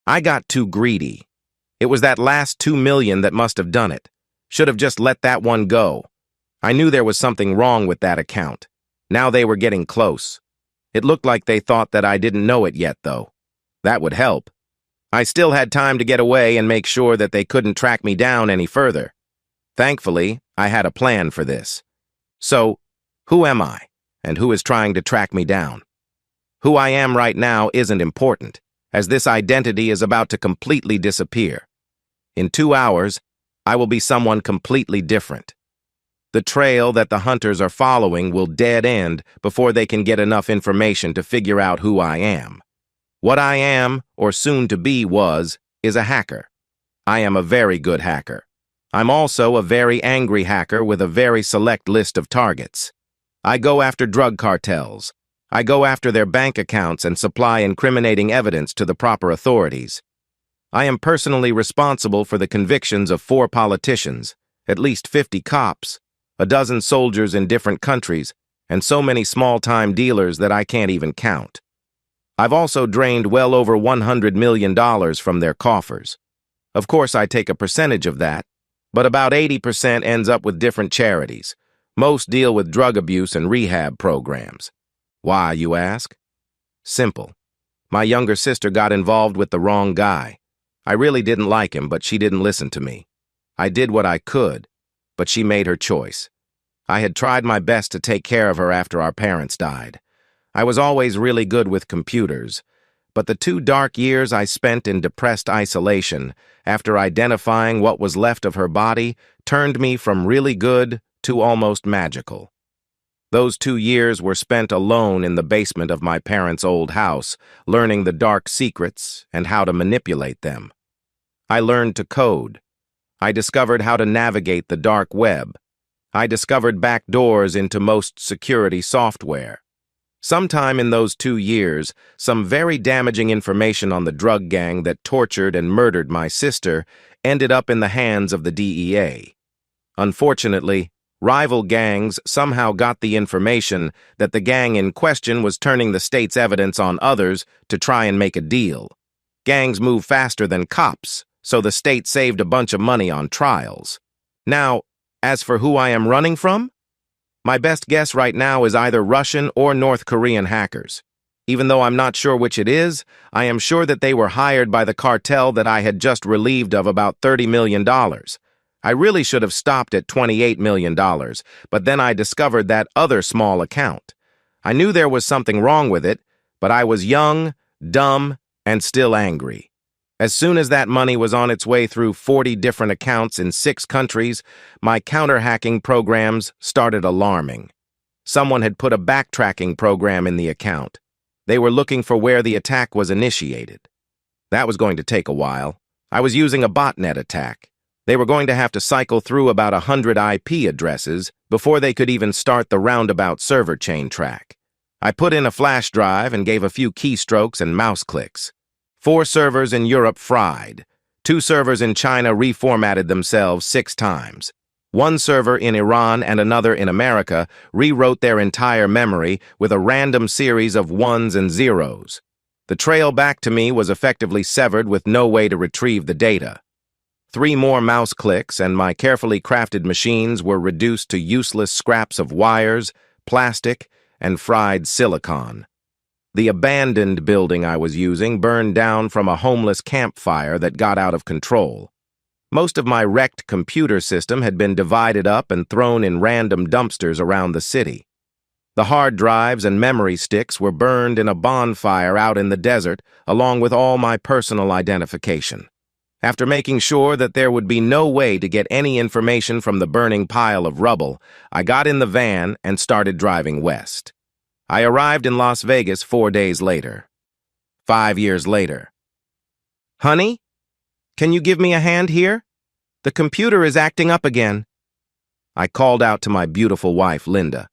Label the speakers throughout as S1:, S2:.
S1: I got too greedy. It was that last 2 million that must have done it. Should have just let that one go. I knew there was something wrong with that account. Now they were getting close. It looked like they thought that I didn't know it yet, though. That would help. I still had time to get away and make sure that they couldn't track me down any further. Thankfully, I had a plan for this. So, who am I, and who is trying to track me down? Who I am right now isn't important, as this identity is about to completely disappear. In 2 hours, I will be someone completely different. The trail that the hunters are following will dead end before they can get enough information to figure out who I am. What I am, or soon to be is a hacker. I am a very good hacker. I'm also a very angry hacker with a very select list of targets. I go after drug cartels. I go after their bank accounts and supply incriminating evidence to the proper authorities. I am personally responsible for the convictions of 4 politicians, at least 50 cops, a dozen soldiers in different countries, and so many small-time dealers that I can't even count. I've also drained well over $100 million from their coffers. Of course, I take a percentage of that, but about 80% ends up with different charities. Most deal with drug abuse and rehab programs. Why, you ask? Simple. My younger sister got involved with the wrong guy. I really didn't like him, but she didn't listen to me. I did what I could, but she made her choice. I had tried my best to take care of her after our parents died. I was always really good with computers, but the 2 dark years I spent in depressed isolation after identifying what was left of her body turned me from really good to almost magical. Those 2 years were spent alone in the basement of my parents' old house, learning the dark secrets and how to manipulate them. I learned to code. I discovered how to navigate the dark web. I discovered back doors into most security software. Sometime in those 2 years, some very damaging information on the drug gang that tortured and murdered my sister ended up in the hands of the DEA. Unfortunately, rival gangs somehow got the information that the gang in question was turning the state's evidence on others to try and make a deal. Gangs move faster than cops, so the state saved a bunch of money on trials. Now, as for who I am running from, my best guess right now is either Russian or North Korean hackers. Even though I'm not sure which it is, I am sure that they were hired by the cartel that I had just relieved of about $30 million. I really should have stopped at $28 million, but then I discovered that other small account. I knew there was something wrong with it, but I was young, dumb, and still angry. As soon as that money was on its way through 40 different accounts in 6 countries, my counter-hacking programs started alarming. Someone had put a backtracking program in the account. They were looking for where the attack was initiated. That was going to take a while. I was using a botnet attack. They were going to have to cycle through about 100 IP addresses before they could even start the roundabout server chain track. I put in a flash drive and gave a few keystrokes and mouse clicks. 4 servers in Europe fried. 2 servers in China reformatted themselves 6 times. 1 server in Iran and another in America rewrote their entire memory with a random series of 1s and 0s. The trail back to me was effectively severed with no way to retrieve the data. 3 more mouse clicks and my carefully crafted machines were reduced to useless scraps of wires, plastic, and fried silicon. The abandoned building I was using burned down from a homeless campfire that got out of control. Most of my wrecked computer system had been divided up and thrown in random dumpsters around the city. The hard drives and memory sticks were burned in a bonfire out in the desert, along with all my personal identification. After making sure that there would be no way to get any information from the burning pile of rubble, I got in the van and started driving west. I arrived in Las Vegas 4 days later. 5 years later. Honey? Can you give me a hand here? The computer is acting up again. I called out to my beautiful wife, Linda.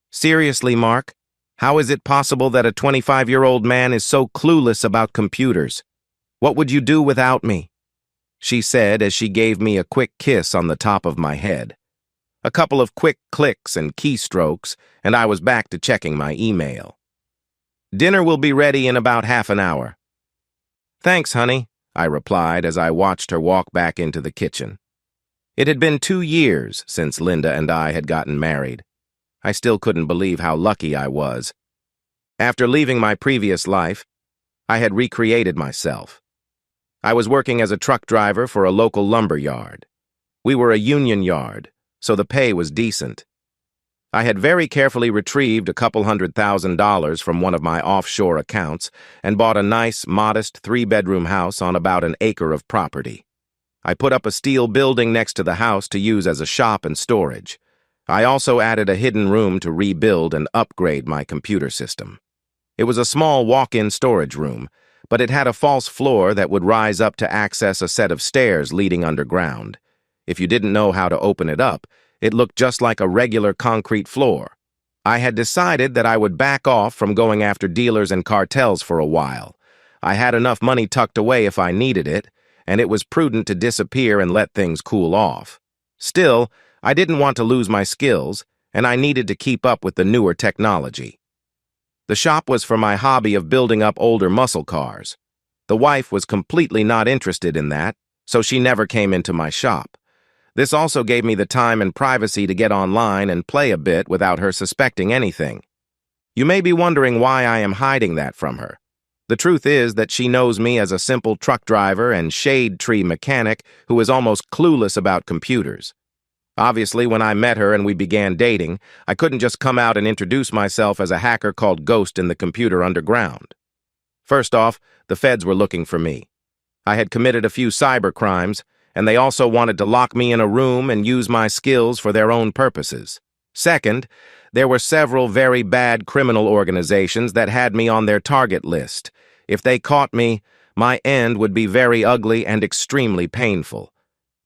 S1: Seriously, Mark, how is it possible that a 25-year-old man is so clueless about computers? What would you do without me? She said as she gave me a quick kiss on the top of my head. A couple of quick clicks and keystrokes, and I was back to checking my email. Dinner will be ready in about half an hour. Thanks, honey. I replied as I watched her walk back into the kitchen. It had been 2 years since Linda and I had gotten married. I still couldn't believe how lucky I was. After leaving my previous life, I had recreated myself. I was working as a truck driver for a local lumber yard. We were a union yard, so the pay was decent. I had very carefully retrieved a couple $100,000 from one of my offshore accounts and bought a nice, modest 3-bedroom house on about an acre of property. I put up a steel building next to the house to use as a shop and storage. I also added a hidden room to rebuild and upgrade my computer system. It was a small walk-in storage room, but it had a false floor that would rise up to access a set of stairs leading underground. If you didn't know how to open it up, it looked just like a regular concrete floor. I had decided that I would back off from going after dealers and cartels for a while. I had enough money tucked away if I needed it, and it was prudent to disappear and let things cool off. Still, I didn't want to lose my skills, and I needed to keep up with the newer technology. The shop was for my hobby of building up older muscle cars. The wife was completely not interested in that, so she never came into my shop. This also gave me the time and privacy to get online and play a bit without her suspecting anything. You may be wondering why I am hiding that from her. The truth is that she knows me as a simple truck driver and shade tree mechanic who is almost clueless about computers. Obviously, when I met her and we began dating, I couldn't just come out and introduce myself as a hacker called Ghost in the computer underground. First off, the feds were looking for me. I had committed a few cyber crimes, and they also wanted to lock me in a room and use my skills for their own purposes. Second, there were several very bad criminal organizations that had me on their target list. If they caught me, my end would be very ugly and extremely painful.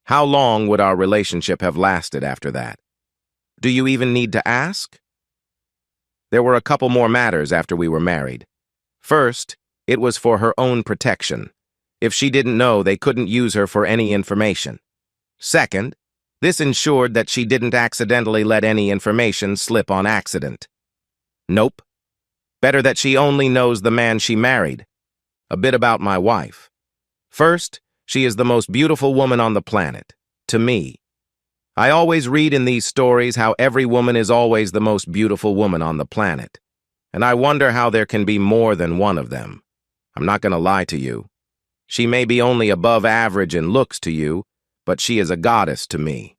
S1: How long would our relationship have lasted after that? Do you even need to ask? There were a couple more matters after we were married. First, it was for her own protection. If she didn't know, they couldn't use her for any information. Second, this ensured that she didn't accidentally let any information slip on accident. Nope. Better that she only knows the man she married. A bit about my wife. First, she is the most beautiful woman on the planet, to me. I always read in these stories how every woman is always the most beautiful woman on the planet, and I wonder how there can be more than one of them. I'm not going to lie to you. She may be only above average in looks to you, but she is a goddess to me.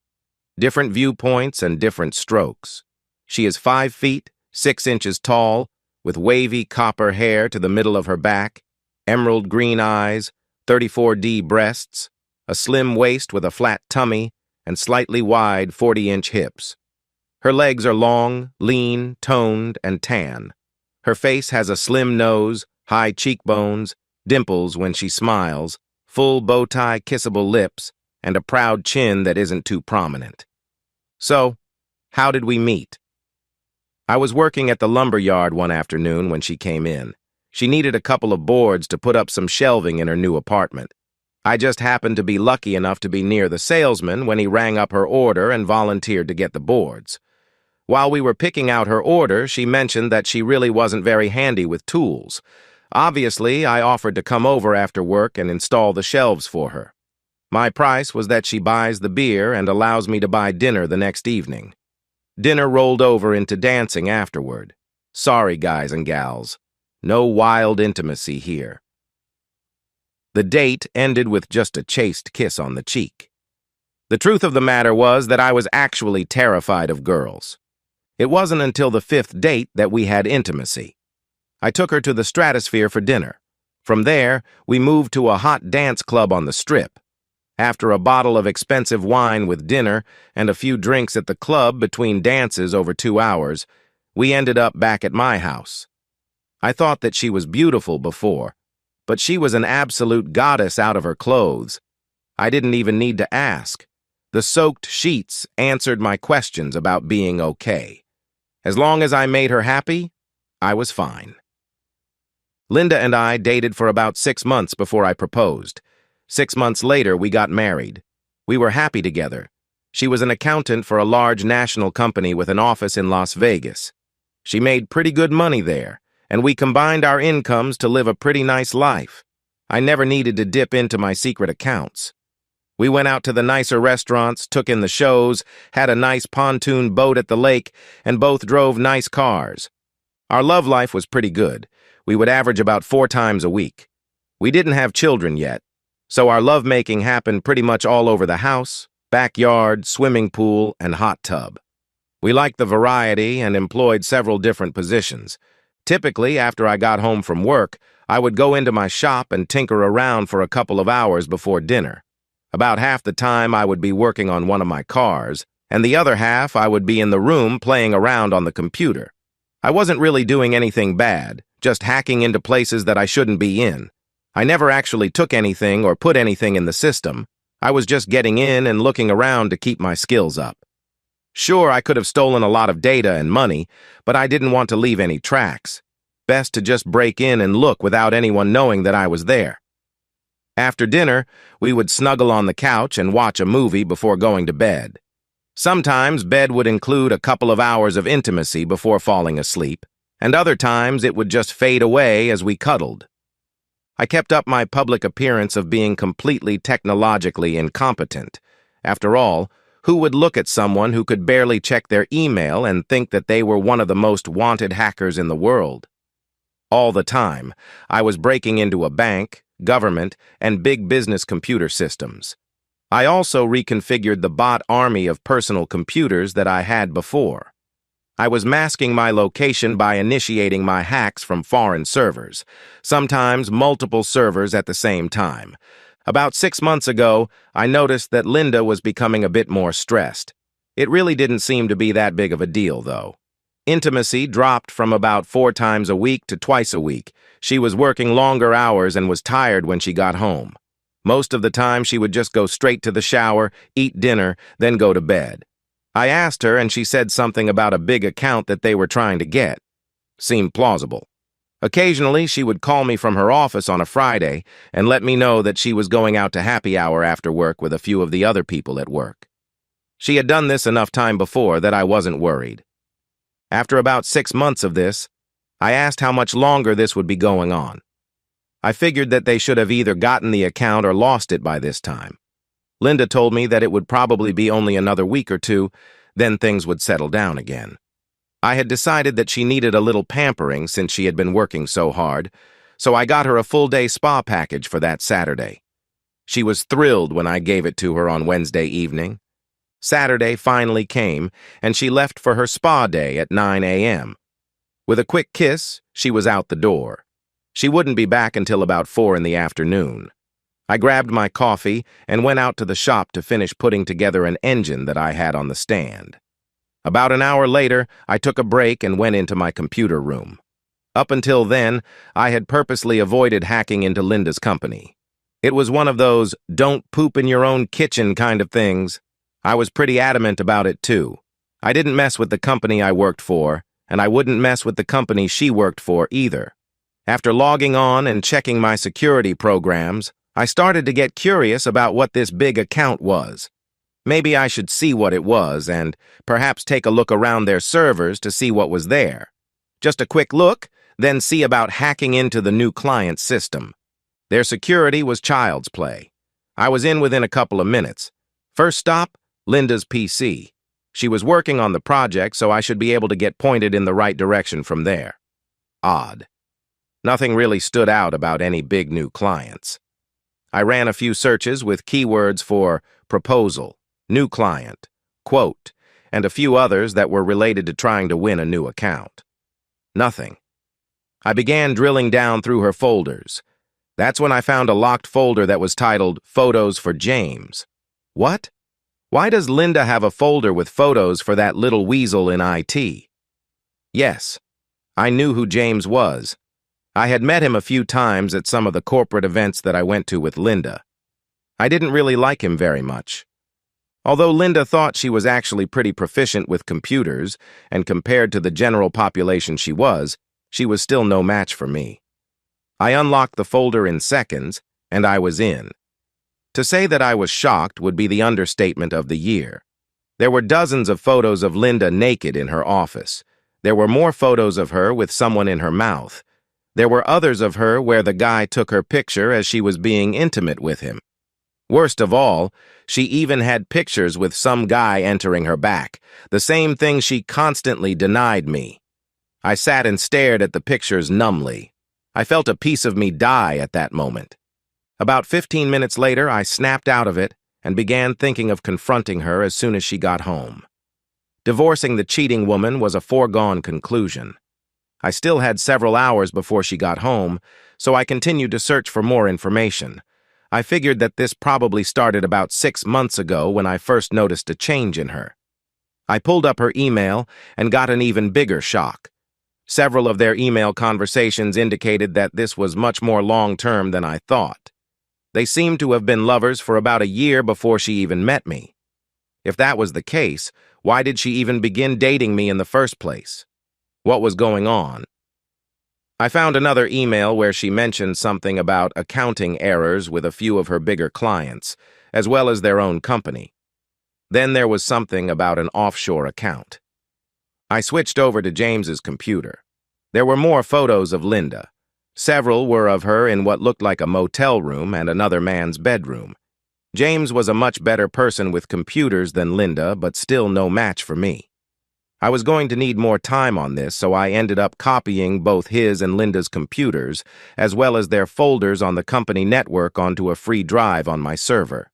S1: Different viewpoints and different strokes. She is 5 feet, 6 inches tall, with wavy copper hair to the middle of her back, emerald green eyes, 34D breasts, a slim waist with a flat tummy, and slightly wide 40-inch hips. Her legs are long, lean, toned, and tan. Her face has a slim nose, high cheekbones, dimples when she smiles, full bow-tie kissable lips, and a proud chin that isn't too prominent. So, how did we meet? I was working at the lumber yard one afternoon when she came in. She needed a couple of boards to put up some shelving in her new apartment. I just happened to be lucky enough to be near the salesman when he rang up her order and volunteered to get the boards. While we were picking out her order, she mentioned that she really wasn't very handy with tools. Obviously, I offered to come over after work and install the shelves for her. My price was that she buys the beer and allows me to buy dinner the next evening. Dinner rolled over into dancing afterward. Sorry, guys and gals. No wild intimacy here. The date ended with just a chaste kiss on the cheek. The truth of the matter was that I was actually terrified of girls. It wasn't until the 5th date that we had intimacy. I took her to the Stratosphere for dinner. From there, we moved to a hot dance club on the Strip. After a bottle of expensive wine with dinner and a few drinks at the club between dances over 2 hours, we ended up back at my house. I thought that she was beautiful before, but she was an absolute goddess out of her clothes. I didn't even need to ask. The soaked sheets answered my questions about being okay. As long as I made her happy, I was fine. Linda and I dated for about 6 months before I proposed. 6 months later, we got married. We were happy together. She was an accountant for a large national company with an office in Las Vegas. She made pretty good money there, and we combined our incomes to live a pretty nice life. I never needed to dip into my secret accounts. We went out to the nicer restaurants, took in the shows, had a nice pontoon boat at the lake, and both drove nice cars. Our love life was pretty good. We would average about 4 times a week. We didn't have children yet, so our lovemaking happened pretty much all over the house, backyard, swimming pool, and hot tub. We liked the variety and employed several different positions. Typically, after I got home from work, I would go into my shop and tinker around for a couple of hours before dinner. About half the time I would be working on one of my cars, and the other half I would be in the room playing around on the computer. I wasn't really doing anything bad, just hacking into places that I shouldn't be in. I never actually took anything or put anything in the system. I was just getting in and looking around to keep my skills up. Sure, I could have stolen a lot of data and money, but I didn't want to leave any tracks. Best to just break in and look without anyone knowing that I was there. After dinner, we would snuggle on the couch and watch a movie before going to bed. Sometimes bed would include a couple of hours of intimacy before falling asleep, and other times it would just fade away as we cuddled. I kept up my public appearance of being completely technologically incompetent. After all, who would look at someone who could barely check their email and think that they were one of the most wanted hackers in the world? All the time, I was breaking into a bank, government, and big business computer systems. I also reconfigured the bot army of personal computers that I had before. I was masking my location by initiating my hacks from foreign servers, sometimes multiple servers at the same time. About 6 months ago, I noticed that Linda was becoming a bit more stressed. It really didn't seem to be that big of a deal, though. Intimacy dropped from about 4 times a week to twice a week. She was working longer hours and was tired when she got home. Most of the time, she would just go straight to the shower, eat dinner, then go to bed. I asked her, and she said something about a big account that they were trying to get. Seemed plausible. Occasionally, she would call me from her office on a Friday and let me know that she was going out to happy hour after work with a few of the other people at work. She had done this enough time before that I wasn't worried. After about 6 months of this, I asked how much longer this would be going on. I figured that they should have either gotten the account or lost it by this time. Linda told me that it would probably be only another week or 2, then things would settle down again. I had decided that she needed a little pampering since she had been working so hard, so I got her a full-day spa package for that Saturday. She was thrilled when I gave it to her on Wednesday evening. Saturday finally came, and she left for her spa day at 9 a.m. With a quick kiss, she was out the door. She wouldn't be back until about 4 in the afternoon. I grabbed my coffee and went out to the shop to finish putting together an engine that I had on the stand. About an hour later, I took a break and went into my computer room. Up until then, I had purposely avoided hacking into Linda's company. It was one of those don't poop in your own kitchen kind of things. I was pretty adamant about it, too. I didn't mess with the company I worked for, and I wouldn't mess with the company she worked for either. After logging on and checking my security programs, I started to get curious about what this big account was. Maybe I should see what it was and perhaps take a look around their servers to see what was there. Just a quick look, then see about hacking into the new client system. Their security was child's play. I was in within a couple of minutes. First stop, Linda's PC. She was working on the project, so I should be able to get pointed in the right direction from there. Odd. Nothing really stood out about any big new clients. I ran a few searches with keywords for proposal, new client, quote, and a few others that were related to trying to win a new account. Nothing. I began drilling down through her folders. That's when I found a locked folder that was titled Photos for James. What? Why does Linda have a folder with photos for that little weasel in IT? Yes, I knew who James was. I had met him a few times at some of the corporate events that I went to with Linda. I didn't really like him very much. Although Linda thought she was actually pretty proficient with computers, and compared to the general population she was still no match for me. I unlocked the folder in seconds, and I was in. To say that I was shocked would be the understatement of the year. There were dozens of photos of Linda naked in her office. There were more photos of her with someone in her mouth. There were others of her where the guy took her picture as she was being intimate with him. Worst of all, she even had pictures with some guy entering her back, the same thing she constantly denied me. I sat and stared at the pictures numbly. I felt a piece of me die at that moment. About 15 minutes later, I snapped out of it and began thinking of confronting her as soon as she got home. Divorcing the cheating woman was a foregone conclusion. I still had several hours before she got home, so I continued to search for more information. I figured that this probably started about 6 months ago when I first noticed a change in her. I pulled up her email and got an even bigger shock. Several of their email conversations indicated that this was much more long-term than I thought. They seemed to have been lovers for about a year before she even met me. If that was the case, why did she even begin dating me in the first place? What was going on? I found another email where she mentioned something about accounting errors with a few of her bigger clients, as well as their own company. Then there was something about an offshore account. I switched over to James's computer. There were more photos of Linda. Several were of her in what looked like a motel room and another man's bedroom. James was a much better person with computers than Linda, but still no match for me. I was going to need more time on this, so I ended up copying both his and Linda's computers, as well as their folders on the company network onto a free drive on my server.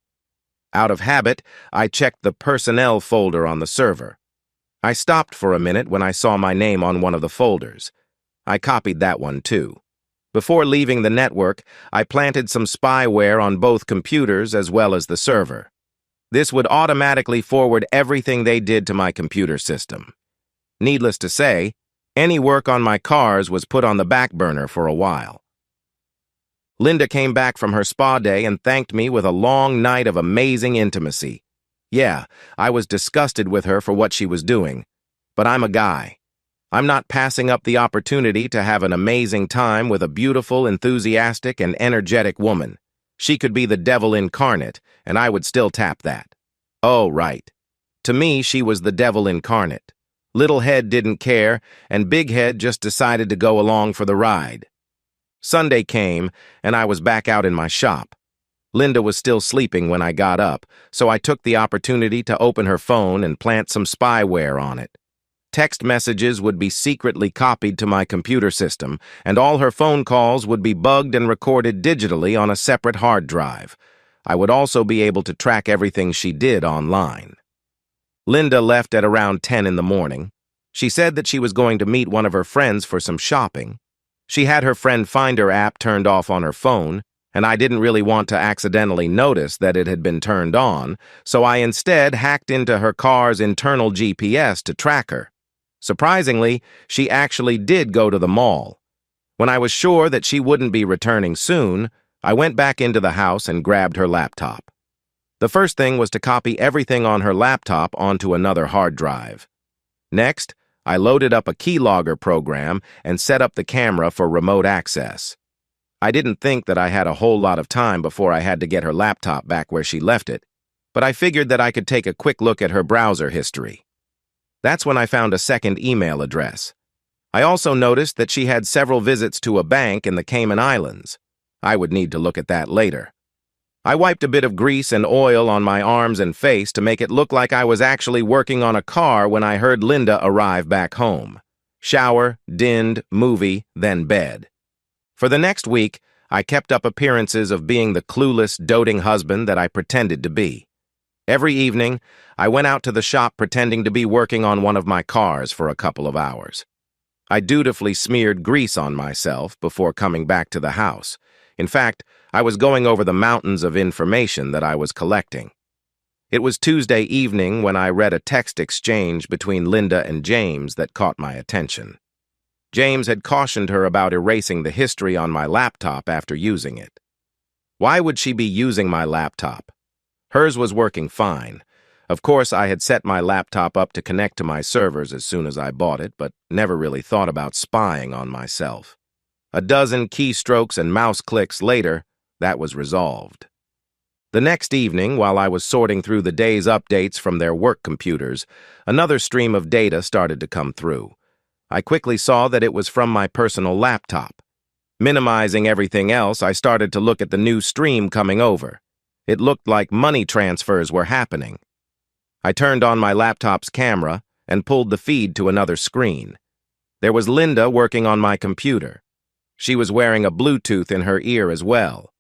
S1: Out of habit, I checked the personnel folder on the server. I stopped for a minute when I saw my name on one of the folders. I copied that one too. Before leaving the network, I planted some spyware on both computers as well as the server. This would automatically forward everything they did to my computer system. Needless to say, any work on my cars was put on the back burner for a while. Linda came back from her spa day and thanked me with a long night of amazing intimacy. Yeah, I was disgusted with her for what she was doing, but I'm a guy. I'm not passing up the opportunity to have an amazing time with a beautiful, enthusiastic, and energetic woman. She could be the devil incarnate, and I would still tap that. Oh, right. To me, she was the devil incarnate. Little head didn't care, and big head just decided to go along for the ride. Sunday came, and I was back out in my shop. Linda was still sleeping when I got up, so I took the opportunity to open her phone and plant some spyware on it. Text messages would be secretly copied to my computer system, and all her phone calls would be bugged and recorded digitally on a separate hard drive. I would also be able to track everything she did online. Linda left at around 10 in the morning. She said that she was going to meet one of her friends for some shopping. She had her friend Finder app turned off on her phone, and I didn't really want to accidentally notice that it had been turned on, so I instead hacked into her car's internal GPS to track her. Surprisingly, she actually did go to the mall. When I was sure that she wouldn't be returning soon, I went back into the house and grabbed her laptop. The first thing was to copy everything on her laptop onto another hard drive. Next, I loaded up a keylogger program and set up the camera for remote access. I didn't think that I had a whole lot of time before I had to get her laptop back where she left it, but I figured that I could take a quick look at her browser history. That's when I found a second email address. I also noticed that she had several visits to a bank in the Cayman Islands. I would need to look at that later. I wiped a bit of grease and oil on my arms and face to make it look like I was actually working on a car when I heard Linda arrive back home. Shower, dinned, movie, then bed. For the next week, I kept up appearances of being the clueless, doting husband that I pretended to be. Every evening, I went out to the shop pretending to be working on one of my cars for a couple of hours. I dutifully smeared grease on myself before coming back to the house. In fact, I was going over the mountains of information that I was collecting. It was Tuesday evening when I read a text exchange between Linda and James that caught my attention. James had cautioned her about erasing the history on my laptop after using it. Why would she be using my laptop? Hers was working fine. Of course, I had set my laptop up to connect to my servers as soon as I bought it, but never really thought about spying on myself. A dozen keystrokes and mouse clicks later, that was resolved. The next evening, while I was sorting through the day's updates from their work computers, another stream of data started to come through. I quickly saw that it was from my personal laptop. Minimizing everything else, I started to look at the new stream coming over. It looked like money transfers were happening. I turned on my laptop's camera and pulled the feed to another screen. There was Linda working on my computer. She was wearing a Bluetooth in her ear as well.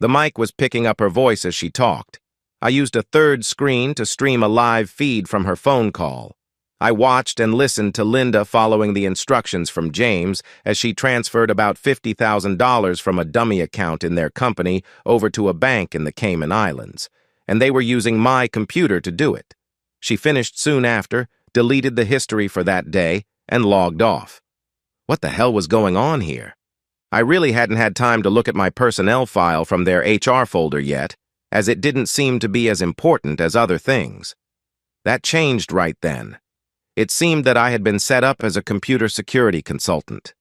S1: The mic was picking up her voice as she talked. I used a third screen to stream a live feed from her phone call. I watched and listened to Linda following the instructions from James as she transferred about $50,000 from a dummy account in their company over to a bank in the Cayman Islands, and they were using my computer to do it. She finished soon after, deleted the history for that day, and logged off. What the hell was going on here? I really hadn't had time to look at my personnel file from their HR folder yet, as it didn't seem to be as important as other things. That changed right then. It seemed that I had been set up as a computer security consultant.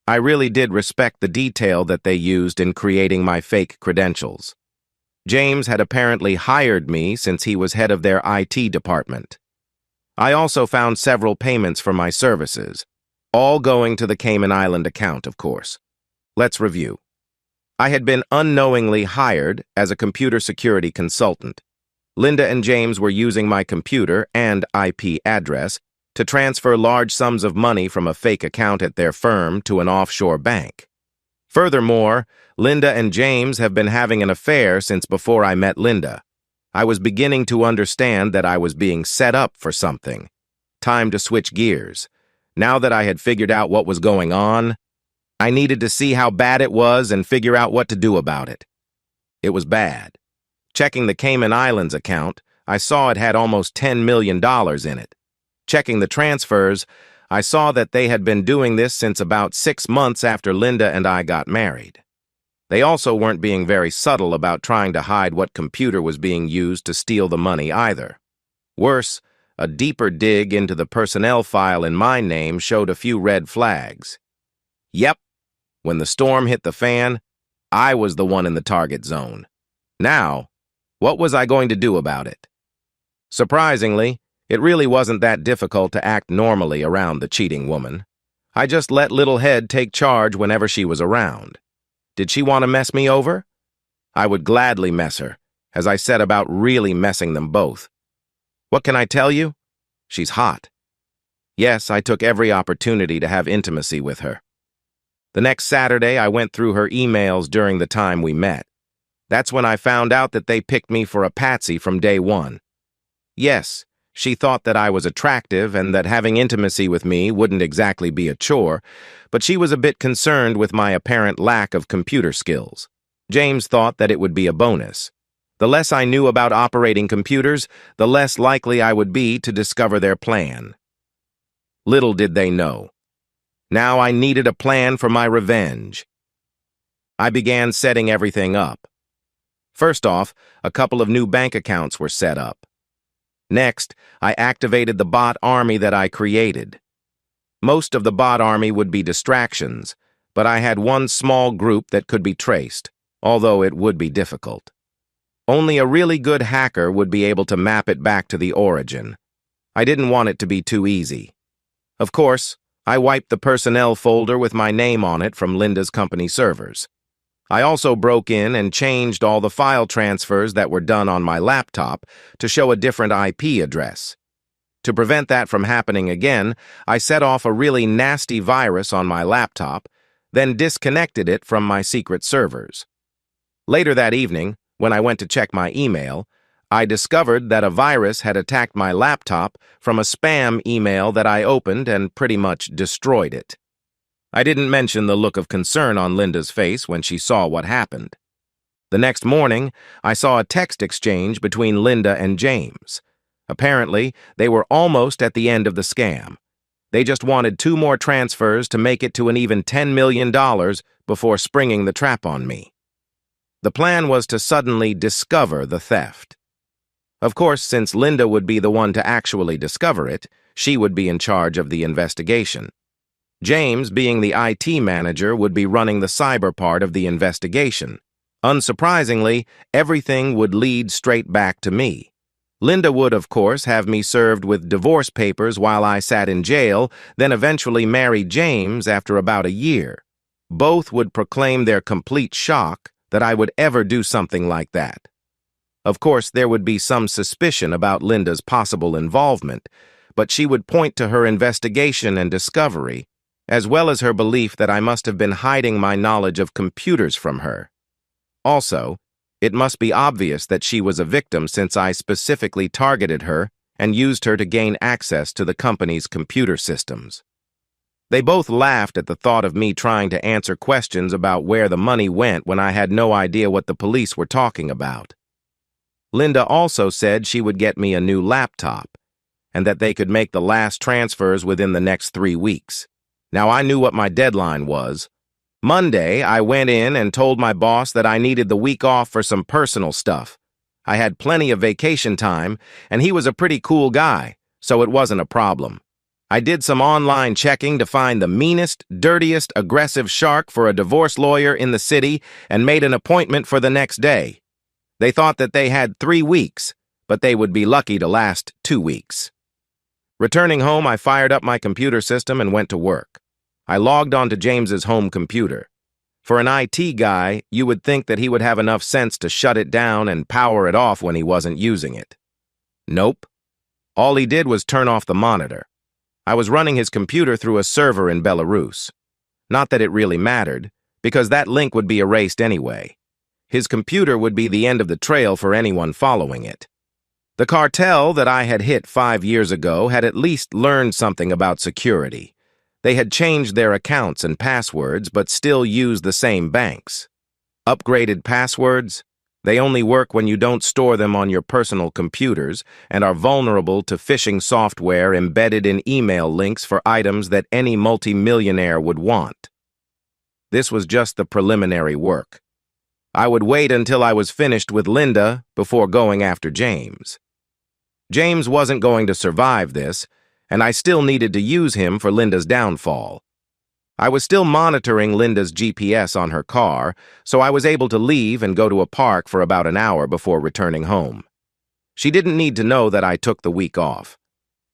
S1: I really did respect the detail that they used in creating my fake credentials. James had apparently hired me since he was head of their IT department. I also found several payments for my services, all going to the Cayman Island account, of course. Let's review. I had been unknowingly hired as a computer security consultant. Linda and James were using my computer and IP address to transfer large sums of money from a fake account at their firm to an offshore bank. Furthermore, Linda and James have been having an affair since before I met Linda. I was beginning to understand that I was being set up for something. Time to switch gears. Now that I had figured out what was going on, I needed to see how bad it was and figure out what to do about it. It was bad. Checking the Cayman Islands account, I saw it had almost $10 million in it. Checking the transfers, I saw that they had been doing this since about 6 months after Linda and I got married. They also weren't being very subtle about trying to hide what computer was being used to steal the money either. Worse, a deeper dig into the personnel file in my name showed a few red flags. Yep, when the storm hit the fan, I was the one in the target zone. Now, what was I going to do about it? Surprisingly, it really wasn't that difficult to act normally around the cheating woman. I just let little head take charge whenever she was around. Did she want to mess me over? I would gladly mess her, as I set about really messing them both. What can I tell you? She's hot. Yes, I took every opportunity to have intimacy with her. The next Saturday, I went through her emails during the time we met. That's when I found out that they picked me for a patsy from day one. Yes, she thought that I was attractive and that having intimacy with me wouldn't exactly be a chore, but she was a bit concerned with my apparent lack of computer skills. James thought that it would be a bonus. The less I knew about operating computers, the less likely I would be to discover their plan. Little did they know. Now I needed a plan for my revenge. I began setting everything up. First off, a couple of new bank accounts were set up. Next, I activated the bot army that I created. Most of the bot army would be distractions, but I had one small group that could be traced, although it would be difficult. Only a really good hacker would be able to map it back to the origin. I didn't want it to be too easy. Of course, I wiped the personnel folder with my name on it from Linda's company servers. I also broke in and changed all the file transfers that were done on my laptop to show a different IP address. To prevent that from happening again, I set off a really nasty virus on my laptop, then disconnected it from my secret servers. Later that evening, when I went to check my email, I discovered that a virus had attacked my laptop from a spam email that I opened and pretty much destroyed it. I didn't mention the look of concern on Linda's face when she saw what happened. The next morning, I saw a text exchange between Linda and James. Apparently, they were almost at the end of the scam. They just wanted 2 more transfers to make it to an even $10 million before springing the trap on me. The plan was to suddenly discover the theft. Of course, since Linda would be the one to actually discover it, she would be in charge of the investigation. James, being the IT manager, would be running the cyber part of the investigation. Unsurprisingly, everything would lead straight back to me. Linda would, of course, have me served with divorce papers while I sat in jail, then eventually marry James after about a year. Both would proclaim their complete shock that I would ever do something like that. Of course, there would be some suspicion about Linda's possible involvement, but she would point to her investigation and discovery, as well as her belief that I must have been hiding my knowledge of computers from her. Also, it must be obvious that she was a victim since I specifically targeted her and used her to gain access to the company's computer systems. They both laughed at the thought of me trying to answer questions about where the money went when I had no idea what the police were talking about. Linda also said she would get me a new laptop, and that they could make the last transfers within the next 3 weeks. Now, I knew what my deadline was. Monday, I went in and told my boss that I needed the week off for some personal stuff. I had plenty of vacation time, and he was a pretty cool guy, so it wasn't a problem. I did some online checking to find the meanest, dirtiest, aggressive shark for a divorce lawyer in the city and made an appointment for the next day. They thought that they had 3 weeks, but they would be lucky to last 2 weeks. Returning home, I fired up my computer system and went to work. I logged onto James's home computer. For an IT guy, you would think that he would have enough sense to shut it down and power it off when he wasn't using it. Nope. All he did was turn off the monitor. I was running his computer through a server in Belarus. Not that it really mattered, because that link would be erased anyway. His computer would be the end of the trail for anyone following it. The cartel that I had hit 5 years ago had at least learned something about security. They had changed their accounts and passwords, but still used the same banks. Upgraded passwords? They only work when you don't store them on your personal computers and are vulnerable to phishing software embedded in email links for items that any multimillionaire would want. This was just the preliminary work. I would wait until I was finished with Linda before going after James. James wasn't going to survive this, and I still needed to use him for Linda's downfall. I was still monitoring Linda's GPS on her car, so I was able to leave and go to a park for about an hour before returning home. She didn't need to know that I took the week off.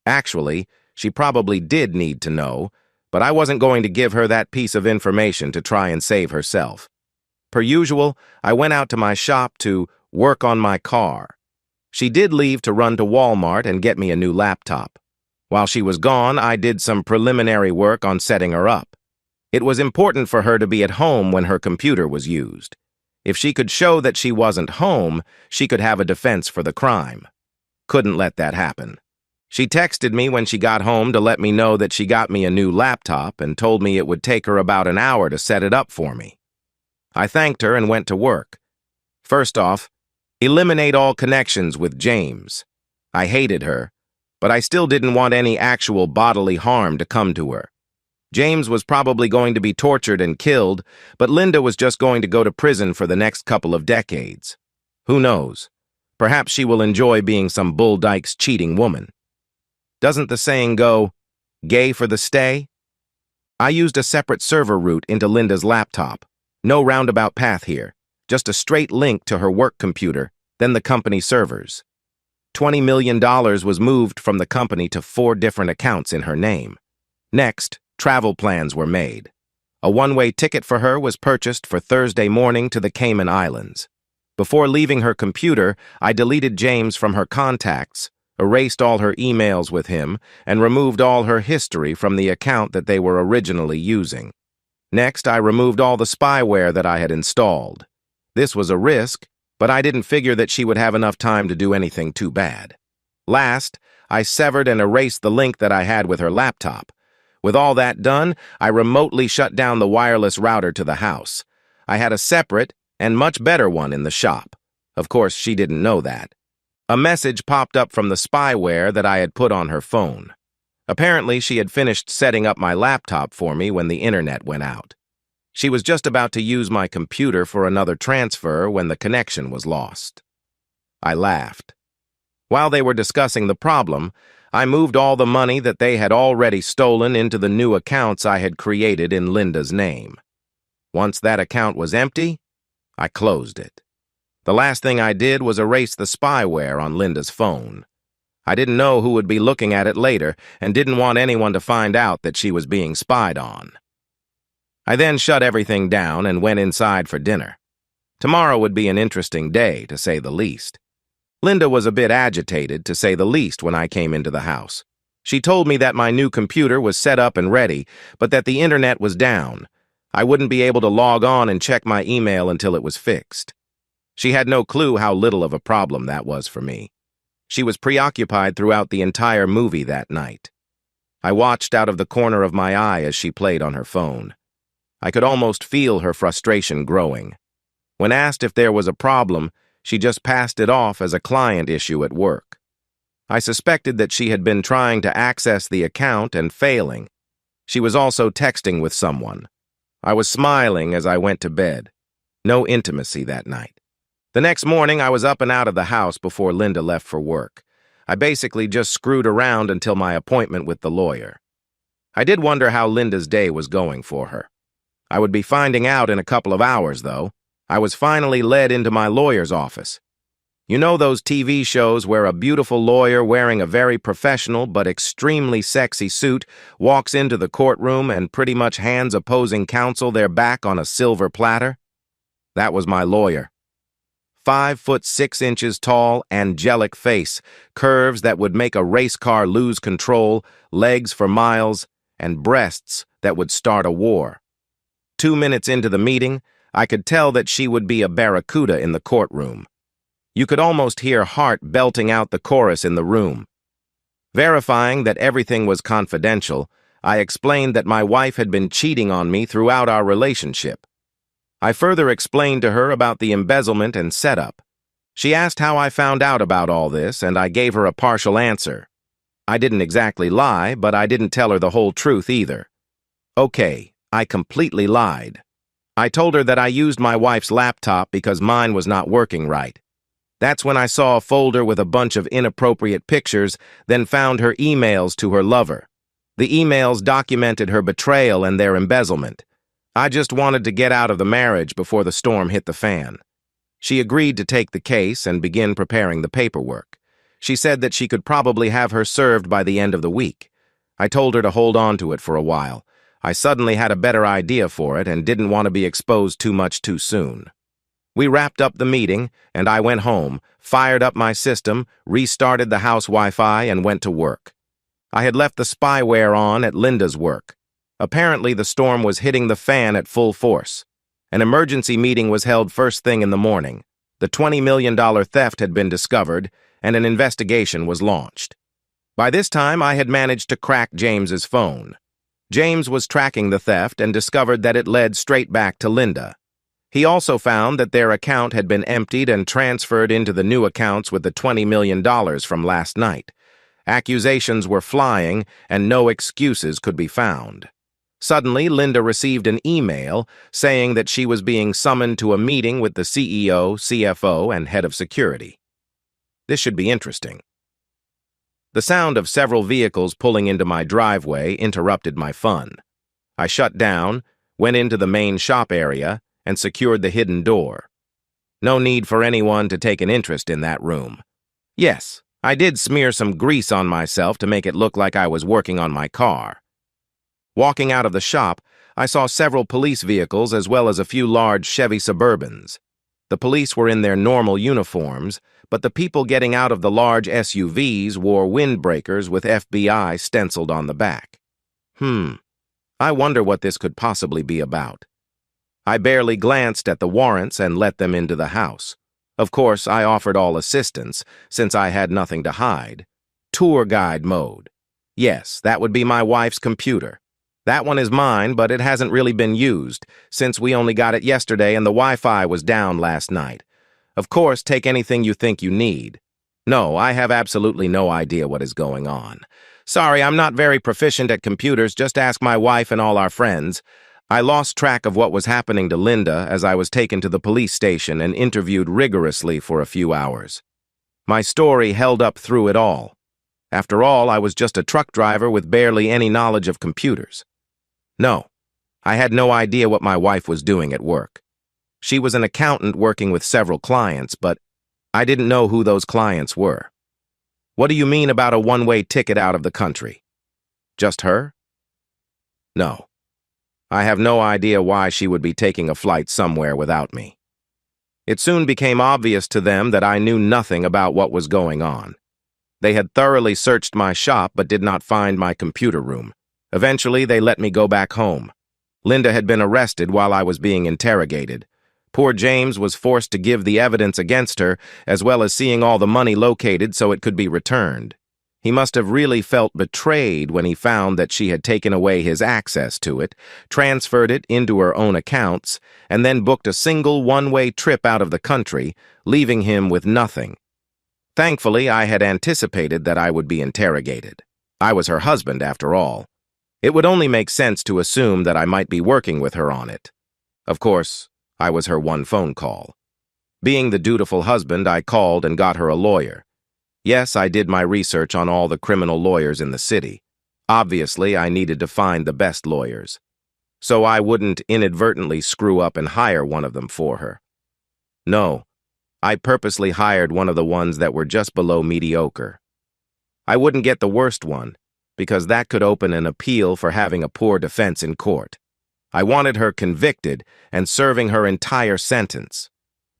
S1: Actually, she probably did need to know, but I wasn't going to give her that piece of information to try and save herself. Per usual, I went out to my shop to work on my car. She did leave to run to Walmart and get me a new laptop. While she was gone, I did some preliminary work on setting her up. It was important for her to be at home when her computer was used. If she could show that she wasn't home, she could have a defense for the crime. Couldn't let that happen. She texted me when she got home to let me know that she got me a new laptop and told me it would take her about an hour to set it up for me. I thanked her and went to work. First off, eliminate all connections with James. I hated her, but I still didn't want any actual bodily harm to come to her. James was probably going to be tortured and killed, but Linda was just going to go to prison for the next couple of decades. Who knows? Perhaps she will enjoy being some Bull Dyke's cheating woman. Doesn't the saying go, gay for the stay? I used a separate server route into Linda's laptop. No roundabout path here, just a straight link to her work computer, then the company servers. $20 million was moved from the company to 4 different accounts in her name. Next, travel plans were made. A one-way ticket for her was purchased for Thursday morning to the Cayman Islands. Before leaving her computer, I deleted James from her contacts, erased all her emails with him, and removed all her history from the account that they were originally using. Next, I removed all the spyware that I had installed. This was a risk, but I didn't figure that she would have enough time to do anything too bad. Last, I severed and erased the link that I had with her laptop. With all that done, I remotely shut down the wireless router to the house. I had a separate and much better one in the shop. Of course, she didn't know that. A message popped up from the spyware that I had put on her phone. Apparently, she had finished setting up my laptop for me when the internet went out. She was just about to use my computer for another transfer when the connection was lost. I laughed. While they were discussing the problem, I moved all the money that they had already stolen into the new accounts I had created in Linda's name. Once that account was empty, I closed it. The last thing I did was erase the spyware on Linda's phone. I didn't know who would be looking at it later and didn't want anyone to find out that she was being spied on. I then shut everything down and went inside for dinner. Tomorrow would be an interesting day, to say the least. Linda was a bit agitated, to say the least, when I came into the house. She told me that my new computer was set up and ready, but that the internet was down. I wouldn't be able to log on and check my email until it was fixed. She had no clue how little of a problem that was for me. She was preoccupied throughout the entire movie that night. I watched out of the corner of my eye as she played on her phone. I could almost feel her frustration growing. When asked if there was a problem, she just passed it off as a client issue at work. I suspected that she had been trying to access the account and failing. She was also texting with someone. I was smiling as I went to bed. No intimacy that night. The next morning, I was up and out of the house before Linda left for work. I basically just screwed around until my appointment with the lawyer. I did wonder how Linda's day was going for her. I would be finding out in a couple of hours, though. I was finally led into my lawyer's office. You know those TV shows where a beautiful lawyer wearing a very professional but extremely sexy suit walks into the courtroom and pretty much hands opposing counsel their back on a silver platter? That was my lawyer. 5'6" tall, angelic face, curves that would make a race car lose control, legs for miles, and breasts that would start a war. 2 minutes into the meeting, I could tell that she would be a barracuda in the courtroom. You could almost hear Hart belting out the chorus in the room. Verifying that everything was confidential, I explained that my wife had been cheating on me throughout our relationship. I further explained to her about the embezzlement and setup. She asked how I found out about all this, and I gave her a partial answer. I didn't exactly lie, but I didn't tell her the whole truth either. Okay, I completely lied. I told her that I used my wife's laptop because mine was not working right. That's when I saw a folder with a bunch of inappropriate pictures, then found her emails to her lover. The emails documented her betrayal and their embezzlement. I just wanted to get out of the marriage before the storm hit the fan. She agreed to take the case and begin preparing the paperwork. She said that she could probably have her served by the end of the week. I told her to hold on to it for a while. I suddenly had a better idea for it and didn't want to be exposed too much too soon. We wrapped up the meeting, and I went home, fired up my system, restarted the house Wi-Fi, and went to work. I had left the spyware on at Linda's work. Apparently, the storm was hitting the fan at full force. An emergency meeting was held first thing in the morning. The $20 million theft had been discovered, and an investigation was launched. By this time, I had managed to crack James's phone. James was tracking the theft and discovered that it led straight back to Linda. He also found that their account had been emptied and transferred into the new accounts with the $20 million from last night. Accusations were flying, and no excuses could be found. Suddenly, Linda received an email saying that she was being summoned to a meeting with the CEO, CFO, and head of security. This should be interesting. The sound of several vehicles pulling into my driveway interrupted my fun. I shut down, went into the main shop area, and secured the hidden door. No need for anyone to take an interest in that room. Yes, I did smear some grease on myself to make it look like I was working on my car. Walking out of the shop, I saw several police vehicles as well as a few large Chevy Suburbans. The police were in their normal uniforms, but the people getting out of the large SUVs wore windbreakers with FBI stenciled on the back. I wonder what this could possibly be about. I barely glanced at the warrants and let them into the house. Of course, I offered all assistance, since I had nothing to hide. Tour guide mode. Yes, that would be my wife's computer. That one is mine, but it hasn't really been used, since we only got it yesterday and the Wi-Fi was down last night. Of course, take anything you think you need. No, I have absolutely no idea what is going on. Sorry, I'm not very proficient at computers, just ask my wife and all our friends. I lost track of what was happening to Linda as I was taken to the police station and interviewed rigorously for a few hours. My story held up through it all. After all, I was just a truck driver with barely any knowledge of computers. No, I had no idea what my wife was doing at work. She was an accountant working with several clients, but I didn't know who those clients were. What do you mean about a one-way ticket out of the country? Just her? No. I have no idea why she would be taking a flight somewhere without me. It soon became obvious to them that I knew nothing about what was going on. They had thoroughly searched my shop but did not find my computer room. Eventually, they let me go back home. Linda had been arrested while I was being interrogated. Poor James was forced to give the evidence against her, as well as seeing all the money located so it could be returned. He must have really felt betrayed when he found that she had taken away his access to it, transferred it into her own accounts, and then booked a single one-way trip out of the country, leaving him with nothing. Thankfully, I had anticipated that I would be interrogated. I was her husband, after all. It would only make sense to assume that I might be working with her on it. Of course, I was her one phone call. Being the dutiful husband, I called and got her a lawyer. Yes, I did my research on all the criminal lawyers in the city. Obviously, I needed to find the best lawyers, so I wouldn't inadvertently screw up and hire one of them for her. No, I purposely hired one of the ones that were just below mediocre. I wouldn't get the worst one, because that could open an appeal for having a poor defense in court. I wanted her convicted and serving her entire sentence.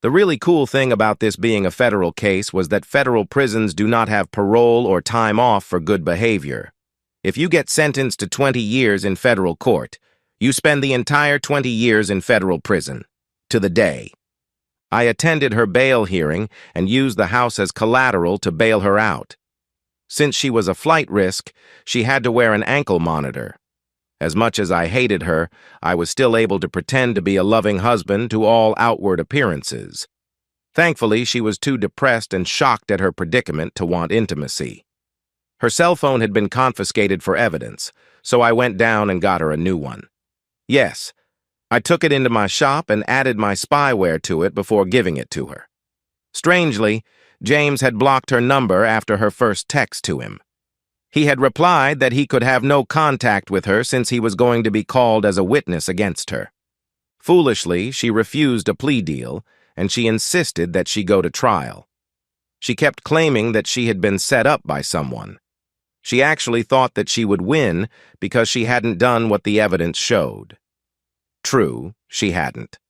S1: The really cool thing about this being a federal case was that federal prisons do not have parole or time off for good behavior. If you get sentenced to 20 years in federal court, you spend the entire 20 years in federal prison, to the day. I attended her bail hearing and used the house as collateral to bail her out. Since she was a flight risk, she had to wear an ankle monitor. As much as I hated her, I was still able to pretend to be a loving husband to all outward appearances. Thankfully, she was too depressed and shocked at her predicament to want intimacy. Her cell phone had been confiscated for evidence, so I went down and got her a new one. Yes, I took it into my shop and added my spyware to it before giving it to her. Strangely, James had blocked her number after her first text to him. He had replied that he could have no contact with her since he was going to be called as a witness against her. Foolishly, she refused a plea deal, and she insisted that she go to trial. She kept claiming that she had been set up by someone. She actually thought that she would win because she hadn't done what the evidence showed. True, she hadn't.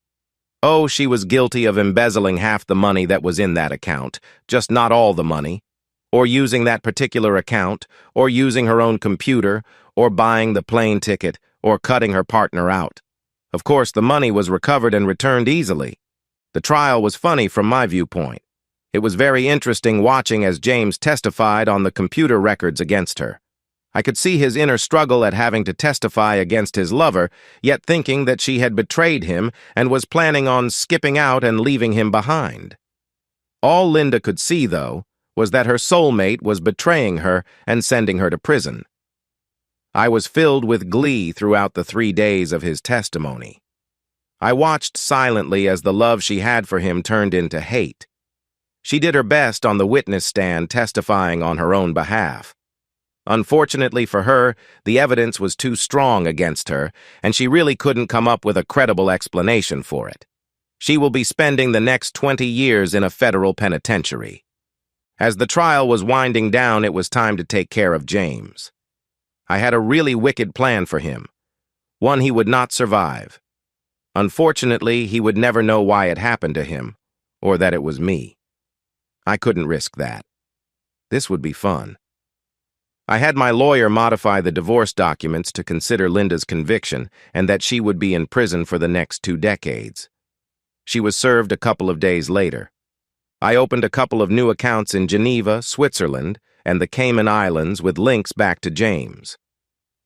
S1: Oh, she was guilty of embezzling half the money that was in that account, just not all the money, or using that particular account, or using her own computer, or buying the plane ticket, or cutting her partner out. Of course, the money was recovered and returned easily. The trial was funny from my viewpoint. It was very interesting watching as James testified on the computer records against her. I could see his inner struggle at having to testify against his lover, yet thinking that she had betrayed him and was planning on skipping out and leaving him behind. All Linda could see, though, was that her soulmate was betraying her and sending her to prison. I was filled with glee throughout the 3 days of his testimony. I watched silently as the love she had for him turned into hate. She did her best on the witness stand testifying on her own behalf. Unfortunately for her, the evidence was too strong against her, and she really couldn't come up with a credible explanation for it. She will be spending the next 20 years in a federal penitentiary. As the trial was winding down, it was time to take care of James. I had a really wicked plan for him, one he would not survive. Unfortunately, he would never know why it happened to him, or that it was me. I couldn't risk that. This would be fun. I had my lawyer modify the divorce documents to consider Linda's conviction and that she would be in prison for the next 2 decades. She was served a couple of days later. I opened a couple of new accounts in Geneva, Switzerland, and the Cayman Islands with links back to James.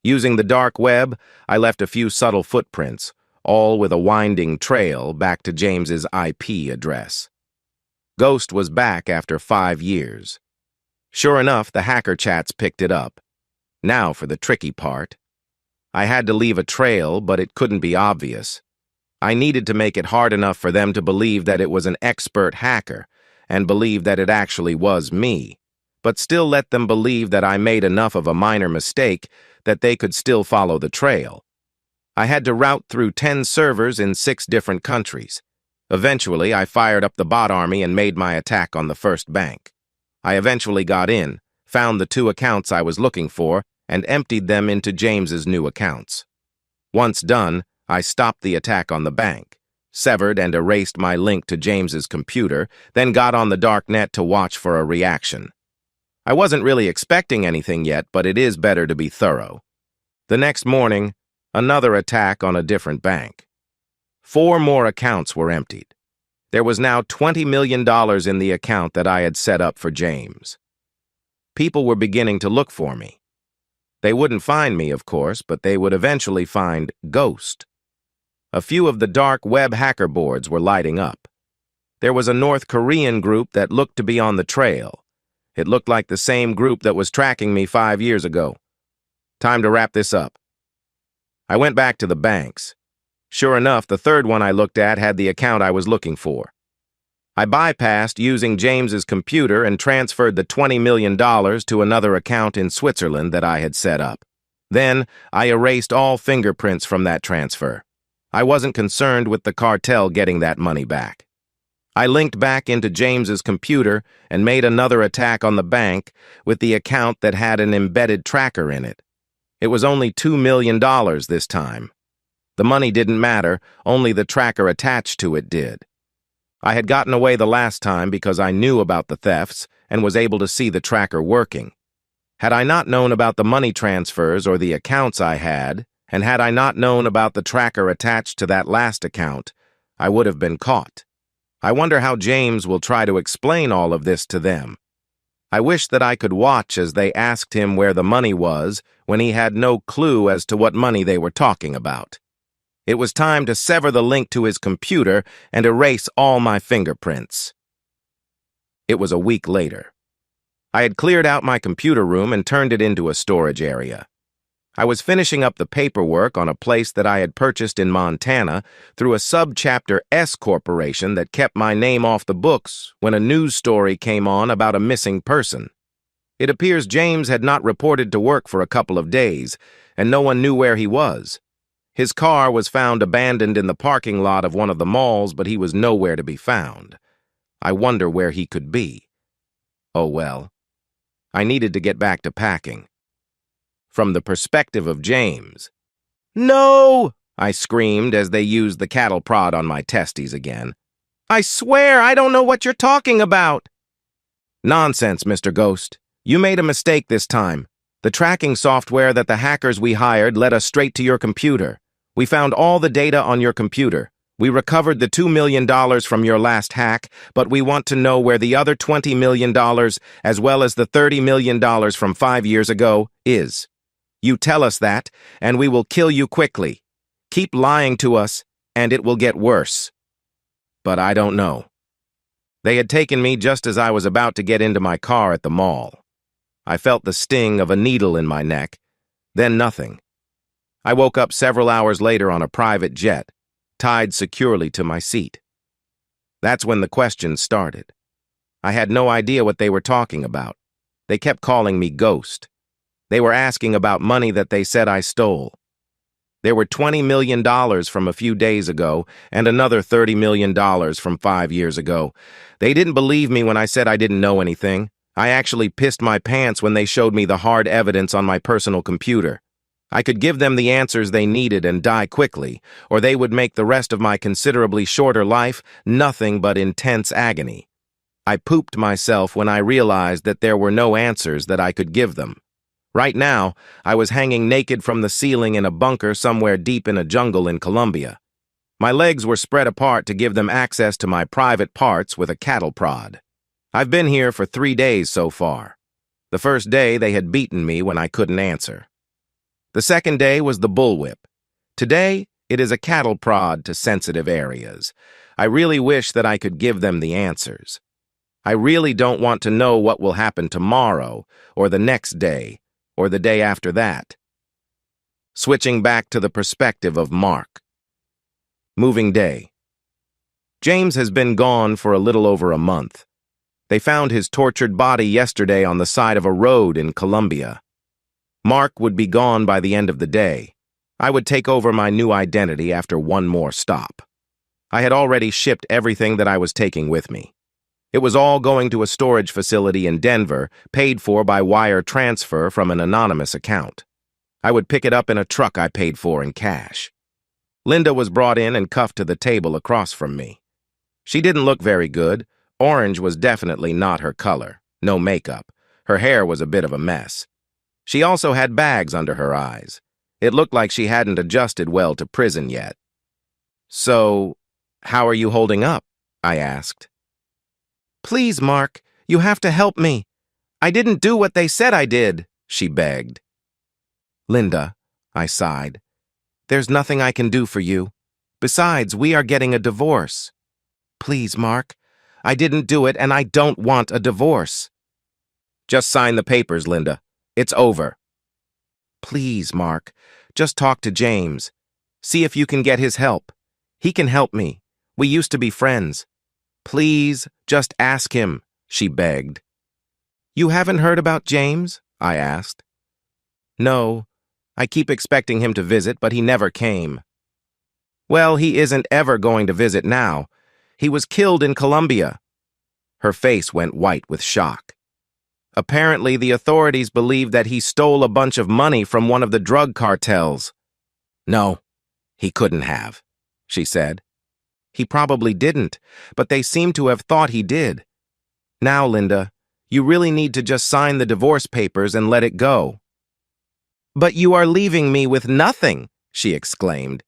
S1: Using the dark web, I left a few subtle footprints, all with a winding trail back to James's IP address. Ghost was back after 5 years. Sure enough, the hacker chats picked it up. Now for the tricky part. I had to leave a trail, but it couldn't be obvious. I needed to make it hard enough for them to believe that it was an expert hacker, and believe that it actually was me, but still let them believe that I made enough of a minor mistake that they could still follow the trail. I had to route through 10 servers in 6 different countries. Eventually, I fired up the bot army and made my attack on the first bank. I eventually got in, found the 2 accounts I was looking for, and emptied them into James's new accounts. Once done, I stopped the attack on the bank, severed and erased my link to James's computer, then got on the dark net to watch for a reaction. I wasn't really expecting anything yet, but it is better to be thorough. The next morning, another attack on a different bank. 4 more accounts were emptied. There was now $20 million in the account that I had set up for James. People were beginning to look for me. They wouldn't find me, of course, but they would eventually find Ghost. A few of the dark web hacker boards were lighting up. There was a North Korean group that looked to be on the trail. It looked like the same group that was tracking me 5 years ago. Time to wrap this up. I went back to the banks. Sure enough, the third one I looked at had the account I was looking for. I bypassed using James's computer and transferred the $20 million to another account in Switzerland that I had set up. Then, I erased all fingerprints from that transfer. I wasn't concerned with the cartel getting that money back. I linked back into James's computer and made another attack on the bank with the account that had an embedded tracker in it. It was only $2 million this time. The money didn't matter, only the tracker attached to it did. I had gotten away the last time because I knew about the thefts and was able to see the tracker working. Had I not known about the money transfers or the accounts I had, and had I not known about the tracker attached to that last account, I would have been caught. I wonder how James will try to explain all of this to them. I wish that I could watch as they asked him where the money was when he had no clue as to what money they were talking about. It was time to sever the link to his computer and erase all my fingerprints. It was a week later. I had cleared out my computer room and turned it into a storage area. I was finishing up the paperwork on a place that I had purchased in Montana through a Subchapter S corporation that kept my name off the books when a news story came on about a missing person. It appears James had not reported to work for a couple of days, and no one knew where he was. His car was found abandoned in the parking lot of one of the malls, but he was nowhere to be found. I wonder where he could be. Oh well. I needed to get back to packing. From the perspective of James. "No!" I screamed as they used the cattle prod on my testes again. "I swear I don't know what you're talking about." "Nonsense, Mr. Ghost. You made a mistake this time. The tracking software that the hackers we hired led us straight to your computer. We found all the data on your computer. We recovered the $2 million from your last hack, but we want to know where the other $20 million, as well as the $30 million from 5 years ago, is. You tell us that, and we will kill you quickly. Keep lying to us, and it will get worse." But I don't know. They had taken me just as I was about to get into my car at the mall. I felt the sting of a needle in my neck, then nothing. I woke up several hours later on a private jet, tied securely to my seat. That's when the questions started. I had no idea what they were talking about. They kept calling me Ghost. They were asking about money that they said I stole. There were $20 million from a few days ago and another $30 million from 5 years ago. They didn't believe me when I said I didn't know anything. I actually pissed my pants when they showed me the hard evidence on my personal computer. I could give them the answers they needed and die quickly, or they would make the rest of my considerably shorter life nothing but intense agony. I pooped myself when I realized that there were no answers that I could give them. Right now, I was hanging naked from the ceiling in a bunker somewhere deep in a jungle in Colombia. My legs were spread apart to give them access to my private parts with a cattle prod. I've been here for 3 days so far. The first day, they had beaten me when I couldn't answer. The second day was the bullwhip. Today, it is a cattle prod to sensitive areas. I really wish that I could give them the answers. I really don't want to know what will happen tomorrow, or the next day, or the day after that. Switching back to the perspective of Mark. Moving day. James has been gone for a little over a month. They found his tortured body yesterday on the side of a road in Colombia. Mark would be gone by the end of the day. I would take over my new identity after one more stop. I had already shipped everything that I was taking with me. It was all going to a storage facility in Denver, paid for by wire transfer from an anonymous account. I would pick it up in a truck I paid for in cash. Linda was brought in and cuffed to the table across from me. She didn't look very good. Orange was definitely not her color. No makeup. Her hair was a bit of a mess. She also had bags under her eyes. It looked like she hadn't adjusted well to prison yet. "So, how are you holding up?" I asked. "Please, Mark, you have to help me. I didn't do what they said I did," she begged. "Linda," I sighed, "there's nothing I can do for you. Besides, we are getting a divorce." "Please, Mark, I didn't do it and I don't want a divorce." "Just sign the papers, Linda. It's over." "Please, Mark, just talk to James. See if you can get his help. He can help me. We used to be friends. Please, just ask him," she begged. "You haven't heard about James?" I asked. "No. I keep expecting him to visit, but he never came." "Well, he isn't ever going to visit now. He was killed in Colombia." Her face went white with shock. "Apparently, the authorities believe that he stole a bunch of money from one of the drug cartels." "No, he couldn't have," she said. "He probably didn't, but they seem to have thought he did. Now, Linda, you really need to just sign the divorce papers and let it go." "But you are leaving me with nothing," she exclaimed.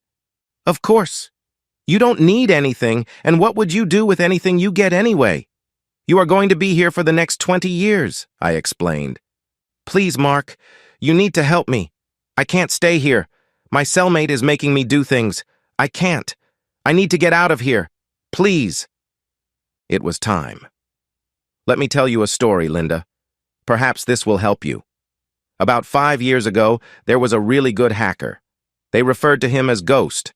S1: "Of course. You don't need anything, and what would you do with anything you get anyway? You are going to be here for the next 20 years, I explained. "Please, Mark, you need to help me. I can't stay here. My cellmate is making me do things. I can't. I need to get out of here. Please." It was time. Let me tell you a story, Linda. Perhaps this will help you. About 5 years ago, there was a really good hacker. They referred to him as Ghost.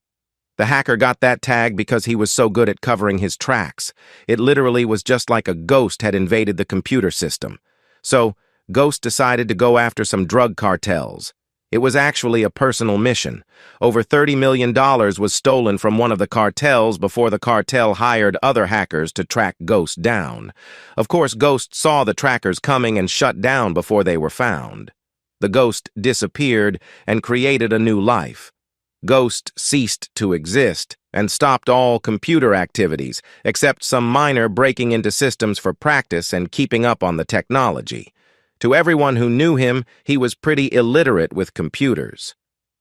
S1: The hacker got that tag because he was so good at covering his tracks. It literally was just like a ghost had invaded the computer system. So, Ghost decided to go after some drug cartels. It was actually a personal mission. Over $30 million was stolen from one of the cartels before the cartel hired other hackers to track Ghost down. Of course, Ghost saw the trackers coming and shut down before they were found. The Ghost disappeared and created a new life. Ghost ceased to exist and stopped all computer activities, except some minor breaking into systems for practice and keeping up on the technology. To everyone who knew him, he was pretty illiterate with computers.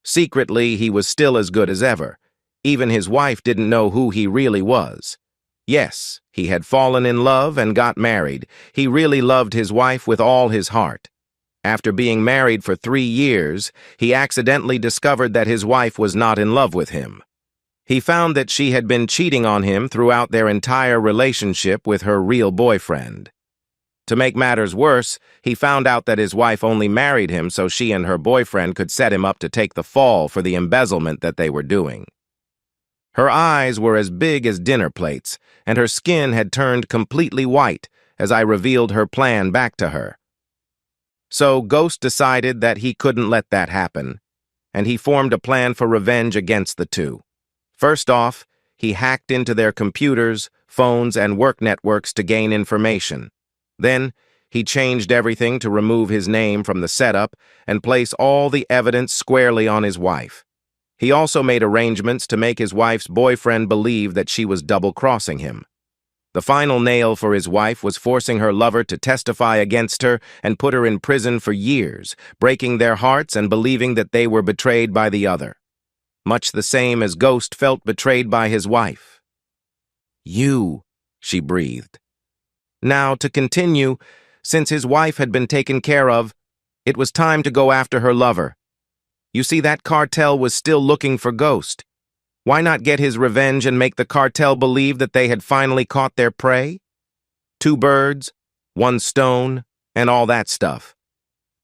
S1: Secretly, he was still as good as ever. Even his wife didn't know who he really was. Yes, he had fallen in love and got married. He really loved his wife with all his heart. After being married for 3 years, he accidentally discovered that his wife was not in love with him. He found that she had been cheating on him throughout their entire relationship with her real boyfriend. To make matters worse, he found out that his wife only married him so she and her boyfriend could set him up to take the fall for the embezzlement that they were doing. Her eyes were as big as dinner plates, and her skin had turned completely white as I revealed her plan back to her. So Ghost decided that he couldn't let that happen, and he formed a plan for revenge against the two. First off, he hacked into their computers, phones, and work networks to gain information. Then, he changed everything to remove his name from the setup and place all the evidence squarely on his wife. He also made arrangements to make his wife's boyfriend believe that she was double-crossing him. The final nail for his wife was forcing her lover to testify against her and put her in prison for years, breaking their hearts and believing that they were betrayed by the other. Much the same as Ghost felt betrayed by his wife. "You," she breathed. Now, to continue, since his wife had been taken care of, it was time to go after her lover. You see, that cartel was still looking for Ghost. Why not get his revenge and make the cartel believe that they had finally caught their prey? 2 birds, 1 stone, and all that stuff.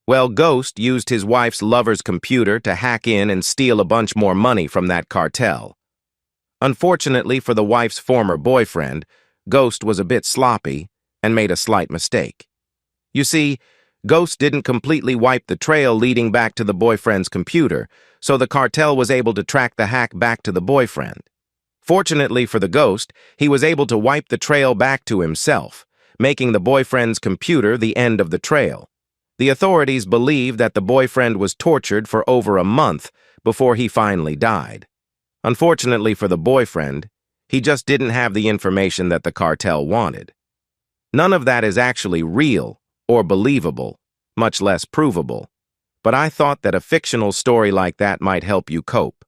S1: Well, Ghost used his wife's lover's computer to hack in and steal a bunch more money from that cartel. Unfortunately for the wife's former boyfriend, Ghost was a bit sloppy and made a slight mistake. You see, Ghost didn't completely wipe the trail leading back to the boyfriend's computer, so the cartel was able to track the hack back to the boyfriend. Fortunately for the Ghost, he was able to wipe the trail back to himself, making the boyfriend's computer the end of the trail. The authorities believe that the boyfriend was tortured for over a month before he finally died. Unfortunately for the boyfriend, he just didn't have the information that the cartel wanted. None of that is actually real or believable, much less provable. But I thought that a fictional story like that might help you cope.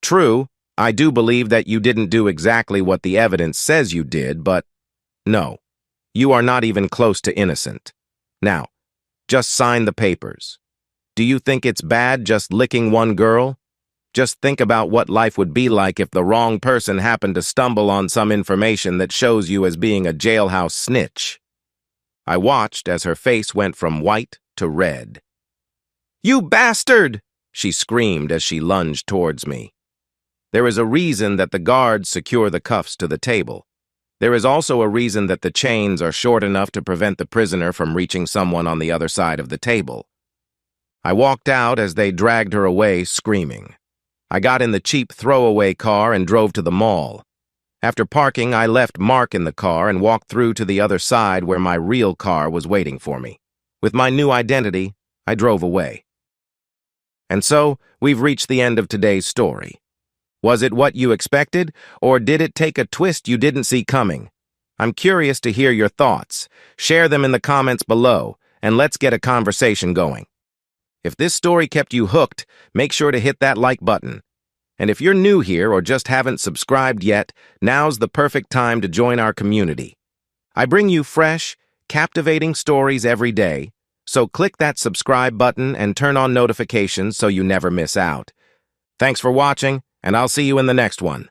S1: True, I do believe that you didn't do exactly what the evidence says you did, but no, you are not even close to innocent. Now, just sign the papers. Do you think it's bad just licking one girl? Just think about what life would be like if the wrong person happened to stumble on some information that shows you as being a jailhouse snitch. I watched as her face went from white to red. "You bastard!" she screamed as she lunged towards me. There is a reason that the guards secure the cuffs to the table. There is also a reason that the chains are short enough to prevent the prisoner from reaching someone on the other side of the table. I walked out as they dragged her away, screaming. I got in the cheap throwaway car and drove to the mall. After parking, I left Mark in the car and walked through to the other side where my real car was waiting for me. With my new identity, I drove away. And so, we've reached the end of today's story. Was it what you expected, or did it take a twist you didn't see coming? I'm curious to hear your thoughts. Share them in the comments below, and let's get a conversation going. If this story kept you hooked, make sure to hit that like button. And if you're new here or just haven't subscribed yet, now's the perfect time to join our community. I bring you fresh, captivating stories every day, so click that subscribe button and turn on notifications so you never miss out. Thanks for watching, and I'll see you in the next one.